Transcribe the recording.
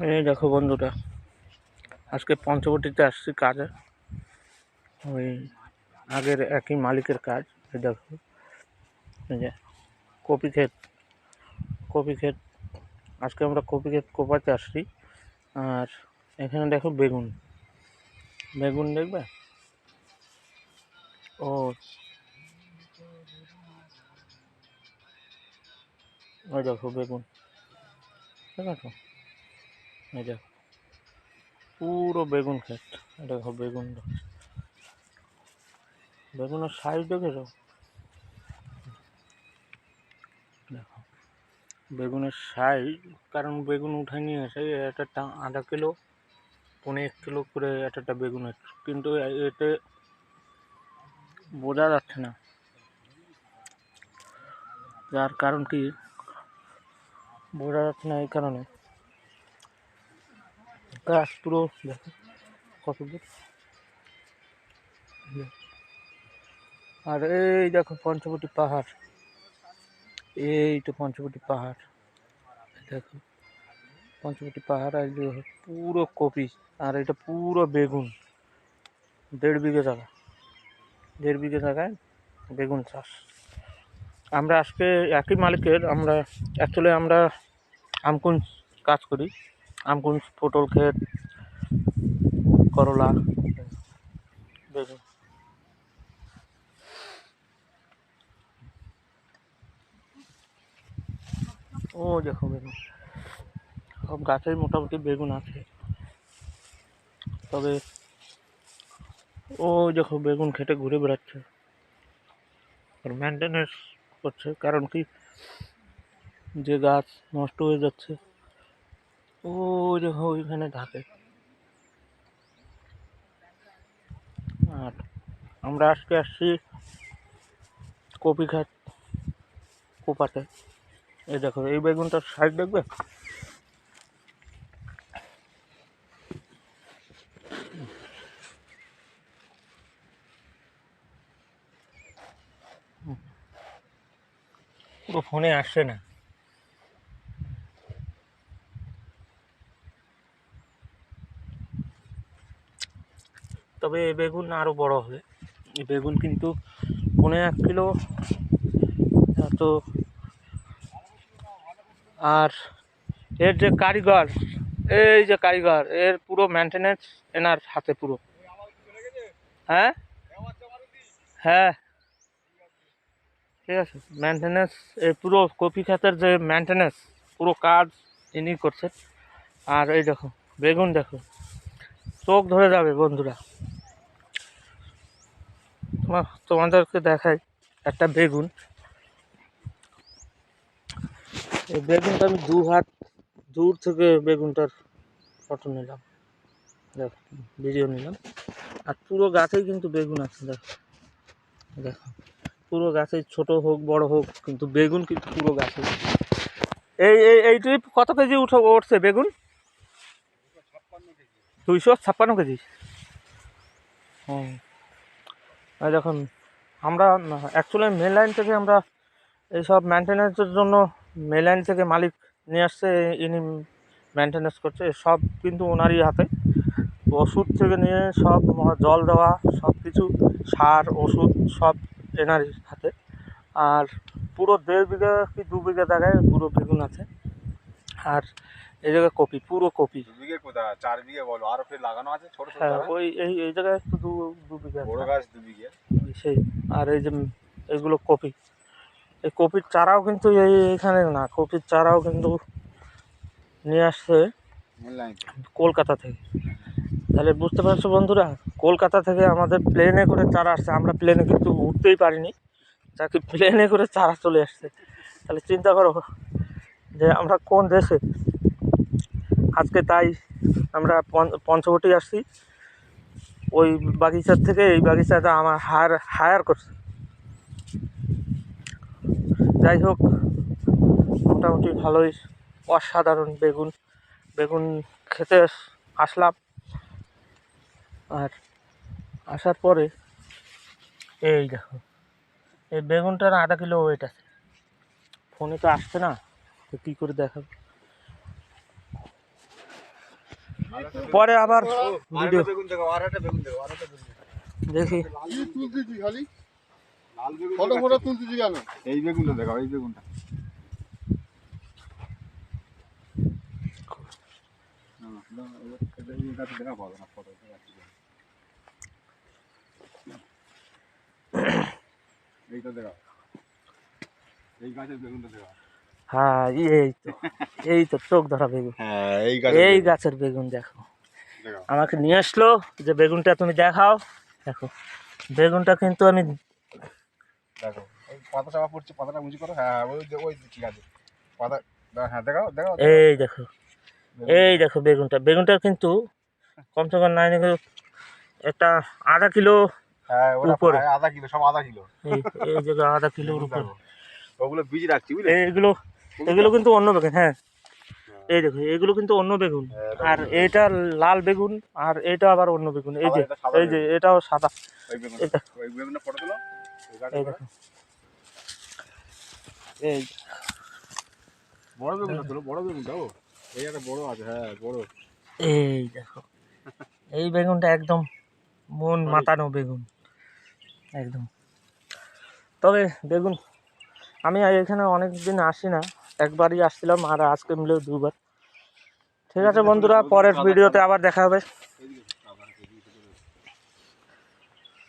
এই দেখো বন্ধুরা, আজকে পঞ্চবটিতে আসছি কাজে। ওই আগের একই মালিকের কাজ। এই দেখো, এই যে কপি ক্ষেত আজকে আমরা কপি ক্ষেত কোপাতে আসছি। আর এখানে দেখো বেগুন দেখবে। ও ওই দেখো বেগুন, ঠিক আছে। এই দেখো পুরো বেগুন ক্ষেত। দেখো বেগুনের সাইজ দেখেছো? দেখো বেগুনের সাইজ, কারণ বেগুন উঠাই নিয়ে এসে একটা আধা কিলো 1.5 কিলো করে একটা বেগুন হচ্ছে, কিন্তু এতে বোঝা যাচ্ছে না। যার কারণ কি বোঝা যাচ্ছে না, এই কারণে গাছ পুরো দেখো কত দূর। আর এই দেখো পঞ্চবটি পাহাড়, এই তো পঞ্চবটি পাহাড়। দেখো পঞ্চবটি পাহাড়, আর পুরো কপি, আর এটা পুরো বেগুন। 1.5 বিঘে জায়গায় বেগুন চাষ। আমরা আজকে একই মালিকের, আমরা আমকুঞ্জ কাজ করি। আমকুঞ্জ, পটল ক্ষেত, করলা, বেগুন। ও দেখো বেগুন, সব গাছেই মোটামুটি বেগুন আছে। তবে ও দেখো বেগুন খেটে ঘুরে বেড়াচ্ছে আর মেনটেনেন্স করছে, কারণ কি যে গাছ নষ্ট হয়ে যাচ্ছে। ও দেখো ওইখানে ঢাকে। আর আমরা আজকে আসছি কপি ক্ষেত কোপাতে। এই দেখো এই বেগুনটার সাইজ দেখবে। পুরো ফোনে আসছে না। তবে এই বেগুন আরো বড় হবে। এই বেগুন কিন্তু 1.5 কিলো তো। আর এর যে কারিগর, এই যে কারিগর, এর পুরো মেনটেনেন্স এনার হাতে পুরো। হ্যাঁ হ্যাঁ, ঠিক আছে। মেনটেনেন্স, এই পুরো কপি খাতের যে মেনটেনেন্স, পুরো কাজ ইনি করছে। আর এই দেখো বেগুন, দেখো চোখ ধরে যাবে বন্ধুরা। তোমাদেরকে দেখাই একটা বেগুন। এই বেগুনটা আমি 2 হাত দূর থেকে বেগুনটার ফটো নিলাম, দেখো ভিডিও নিলাম। আর পুরো গাছেই কিন্তু বেগুন আছে। দেখো দেখো পুরো গাছে, ছোট হোক বড় হোক, কিন্তু বেগুন কিন্তু পুরো গাছে। এই ট্রিপ কত কেজি উঠছে বেগুন? 256 কেজি। হুম। আর যখন আমরা অ্যাকচুয়ালি মেন লাইন থেকে আমরা এইসব মেনটেন্যান্সের জন্য মেন লাইন থেকে মালিক নিয়ে আসছে, ইনি মেনটেন্যান্স করছে সব, কিন্তু ওনারই হাতে। ওষুধ থেকে নিয়ে সব, জল দেওয়া, সব কিছু, সার ওষুধ সব এনারই হাতে। আর পুরো 1.5 বিঘা কি 2 বিঘা জায়গায় পুরো বেগুন আছে। আর এই জায়গায় কপি, পুরো কপি। 2 বিঘে কোথায়, 4 বিঘে বলো, আর ফের লাগানো আছে ছোট ছোট হ্যাঁ, জায়গা। ওই এই জায়গায় একটু 2 বিঘা বড় গাছ 2 বিঘে সেই। আর এই যে এইগুলো কপি, এই কপির চারাও কিন্তু এইখানে না, কপির চারাও কিন্তু নিয়ে আসছে কলকাতা থেকে। তাহলে বুঝতে পারছো বন্ধুরা, কলকাতা থেকে আমাদের প্লেনে করে চারা আসছে। আমরা প্লেনে কিন্তু উঠতেই পারিনি, যাকে প্লেনে করে চারা চলে আসছে। তাহলে চিন্তা করো যে আমরা কোন দেশে। আজকে তাই আমরা পঞ্চবটি আসছি, ওই বাগিচার থেকে এই বাগিচাটা আমার হায়ার করছে। যাই হোক, মোটামুটি ভালোই, অসাধারণ বেগুন খেতে আসলাম। আর আসার পরে এই দেখো, এই বেগুনটার আধা কিলো ওয়েট আছে। ফোনে তো আসছে না, তো কী করে দেখাবো। পরে আবার আর ভিডিও একটা বেগুন দেখো, আর একটা বেগুন দেখো, আর একটা বেগুন দেখো। দেখি। তুলতেছি খালি লাল বেগুন ফটো দেখাচ্ছি। ফটো তুলতেছি কেন? এই বেগুনটা দেখাও, এই বেগুনটা। না, এই গাছে দেখা পাবে না, ফটো দেখাচ্ছি। এইটা দেখাও, এই গাছের বেগুনটা দেখাও। হ্যাঁ এই তো চোখ ধরা বেগুন। হ্যাঁ, এই এই গাছের বেগুন দেখো, দেখাও। আমাকে নিয়ে আসলো যে বেগুনটা তুমি দেখাও। দেখো বেগুনটা কিন্তু আমি দেখো ওই পাতা চাপা পড়ছে, পাতাটা উঁচু করো। হ্যাঁ, ওই ঠিক আছে পাতা। হ্যাঁ, দেখাও দেখাও। এই দেখো, এই দেখো বেগুনটা কিন্তু কমসে কম নাই একটা আধা কিলো হ্যাঁ, ওরা উপরে। প্রায় আধা কিলো, সব আধা কিলো। এই এই জায়গায় আধা কিলোর উপরে। দেখো, ওগুলো বীজ রাখছি বুঝলে। এগুলো কিন্তু অন্য বেগুন। হ্যাঁ এই দেখো এগুলো কিন্তু অন্য বেগুন, আর এটা লাল বেগুন, আর এটা আবার অন্য বেগুন। এই যে এটা সাদা এই যে এটাও সাদা। ওই বেগুন, এটা ওই বেগুনটা ফটো তোলো। ওই গাছে এই করে। দেখো এই বড় বেগুনটা তোলো, বড় বেগুনটা। ও এই একটা বড় আছে, হ্যাঁ বড়। এই দেখো এই বেগুনটা একদম মন মাতানো বেগুন একদম। তবে বেগুন আমি এখানে অনেক দিন আসি না, একবারই আসছিলাম, আর আজকে মিলেও দুবার। ঠিক আছে বন্ধুরা, পরের ভিডিওতে আবার দেখা হবে। এইদিকে